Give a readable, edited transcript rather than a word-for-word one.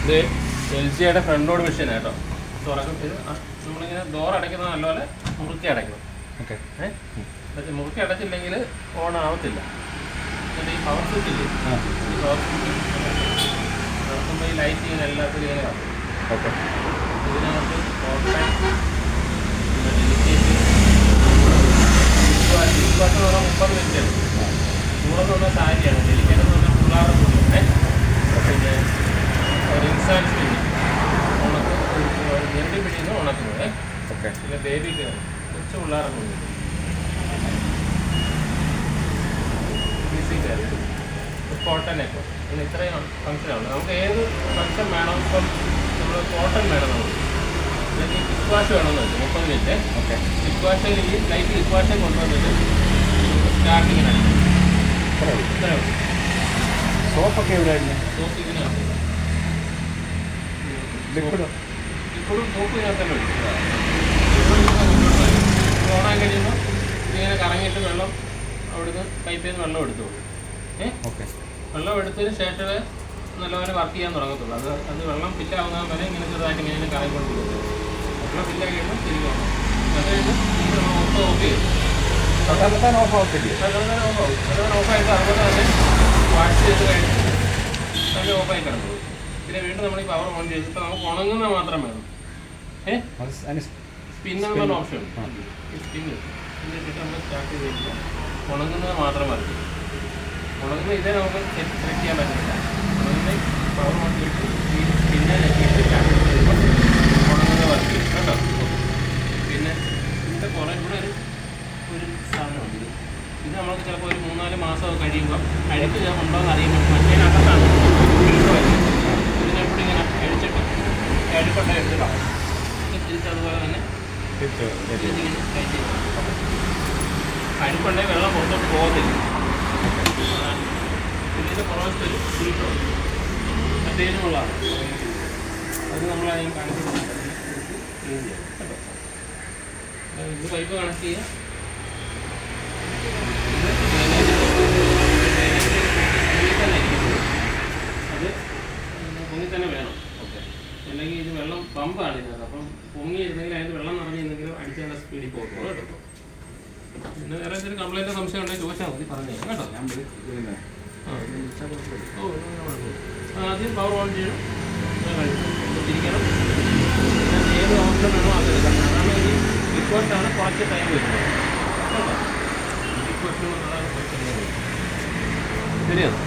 ഇത് LGയുടെ front load machine കേട്ടോ. തുറക്കും ഇത് നമ്മളിങ്ങനെ ഡോർ അടയ്ക്കുന്നത് നല്ലപോലെ മുറുക്കി അടയ്ക്കണം. ഓക്കെ. മുറുക്കി അടച്ചില്ലെങ്കിൽ ഓൺ ആവത്തില്ല. എന്നിട്ട് ഈ പവർ സ്വിച്ച് ഇല്ലേ, ഈ പവർ സ്വിച്ച് തുറക്കുമ്പോൾ ഈ ലൈറ്റ് ഇങ്ങനെ എല്ലാത്തിലും ഇങ്ങനെ കാണും. ഓക്കെ. ഇതിനകത്ത് എന്ന് പറഞ്ഞാൽ 30 മിനിറ്റ് ചൂടെന്ന് പറഞ്ഞാൽ സാരിയാണ്. ഡെലിക്കേറ്റ് എന്ന് പറഞ്ഞാൽ പിള്ളേരുടെ പിന്നെ റിൻസാൻ സ്പിന്നി ഉണക്ക് ഞെണ്ടി പിടിയുന്ന ഉണക്കുന്നത്. ഓക്കെ. പിന്നെ ബേബിക്ക് കൊച്ചു പിള്ളേരുടെ മുന്നിൽ കോട്ടനൊക്കെ പിന്നെ ഇത്രയും ഫംഗ്ഷനാണ്. നമുക്ക് ഏത് ഫംഗ്ഷൻ വേണം. ഇപ്പം നമ്മൾ കോട്ടൺ വേണം, നമുക്ക് അല്ലെങ്കിൽ കിക്ക് വാഷ് വേണമെന്ന് വെച്ചാൽ 30 മിനിറ്റ്. ഓക്കെ. കിക്ക് വാഷ് ഈ ലൈറ്റ് കിക്ക് വാഷ് കൊണ്ടുവന്നിട്ട് സ്റ്റാർട്ടിങ്ങിന് അടിക്കും. ഇത്രയും സോപ്പൊക്കെ എവിടെയായിരുന്നു? സോപ്പ് ഇതിനകത്ത് ഇപ്പോഴും സോപ്പ് ഇതിനകത്തന്നെ ഓണാൻ കഴിയുമ്പോൾ ഇങ്ങനെ കറങ്ങിയിട്ട് വെള്ളം അവിടുന്ന് പൈപ്പിൽ നിന്ന് വെള്ളം എടുത്തു പോകും. ഓക്കെ. വെള്ളം എടുത്തതിന് ശേഷമേ നല്ലപോലെ വർക്ക് ചെയ്യാൻ തുടങ്ങത്തുള്ളൂ. അത് വെള്ളം ഫില്ലാവുന്ന വരെ ഇങ്ങനെ ചെറുതായിട്ട് ഇങ്ങനെ കറങ്ങിക്കൊണ്ട് പോകും. വെള്ളം ഫില്ലായി കഴിയുമ്പോൾ തിരികെ വന്നു. അത് കഴിഞ്ഞ് നമ്മൾ ഓഫ് ചെയ്യും. ഓഫായിട്ട് അതുപോലെ തന്നെ വാഷ് ചെയ്ത് കഴിഞ്ഞ് നല്ല ഓഫായി കിടന്നു. പിന്നെ വീണ്ടും നമ്മൾ ഈ പവർ ഓൺ ചെയ്തിട്ട് നമുക്ക് ഉണങ്ങുന്ന മാത്രം വേണം. സ്പിന്നെന്ന് പറഞ്ഞ ഓപ്ഷൻ ഉണ്ട്. ഈ സ്പിന്ന് ഇട്ടിട്ട് നമ്മൾ സ്റ്റാർട്ട് ചെയ്ത് കഴിഞ്ഞാൽ ഉണങ്ങുന്നത് മാത്രം മതി. ഉണങ്ങുന്ന ഇതേ നമുക്ക് സെലക്ട് ചെയ്യാൻ പറ്റില്ല. ഉണങ്ങുന്ന പവർ ഓൺ ചെയ്തിട്ട് ഈ സ്പിന്നെ നെറ്റിയിട്ട് സ്റ്റാർട്ട് ചെയ്ത് കഴിയുമ്പോൾ ഉണങ്ങുന്ന വർക്ക് ചെയ്യും കേട്ടോ. പിന്നെ ഇതിൻ്റെ കുറേ കൂടെ ഒരു സാധനമുണ്ട്. ഇത് നമ്മൾക്ക് ചിലപ്പോൾ ഒരു 3-4 മാസം കഴിയുമ്പോൾ അഴുക്ക് ഉണ്ടോയെന്ന് അറിയുമ്പോൾ മറ്റേനകത്താണ് ഇതിനെപ്പോഴും ഇങ്ങനെ അഴിച്ചിട്ട് അഴുക്കുണ്ട എടുത്തിട്ടാണ് തിരിച്ചതുപോലെ തന്നെ അഴുക്കുണ്ടെങ്കിൽ വെള്ളം പുറത്തോട്ട് പോകത്തില്ല. ഇതിൻ്റെ പുറത്ത് ഒരു ഫിൽറ്ററുണ്ട്, മറ്റേതിനുള്ളതാണ്. അത് നമ്മളതിന് കാണിച്ചിട്ട് ക്ലീൻ ചെയ്യാം കേട്ടോ. ഇത് പൈപ്പ് കണക്ട് ചെയ്യുക. അത് പൊങ്ങി തന്നെ വേണം. ഓക്കെ. അല്ലെങ്കിൽ ഇത് വെള്ളം പമ്പാണ് ഇതിനകത്ത്. അപ്പം പൊങ്ങിയിരുന്നെങ്കിൽ അതിന് വെള്ളം നിറഞ്ഞിരുന്നെങ്കിലും അടിച്ചാൽ സ്പീഡിൽ പോകുള്ളൂ കേട്ടോ. പിന്നെ വേറെ എന്തെങ്കിലും കംപ്ലൈൻറ്റ് സംശയം ഉണ്ടെങ്കിൽ ചോദിച്ചാൽ മതി, പറഞ്ഞു കേട്ടോ. ആദ്യം പവർ ഓൺ ചെയ്യണം, തിരിക്കണം. ഏത് ഓപ്ഷൻ വേണോ അത് എടുക്കാം. അതാണ് ഈ റിക്വസ്റ്റാണ് കുറച്ച് ടൈം വരുന്നത് കേട്ടോ. റിക്വസ്റ്റ് അതാണ് കുറച്ച് ടൈം വരുന്നത്. ശരിയാണ്.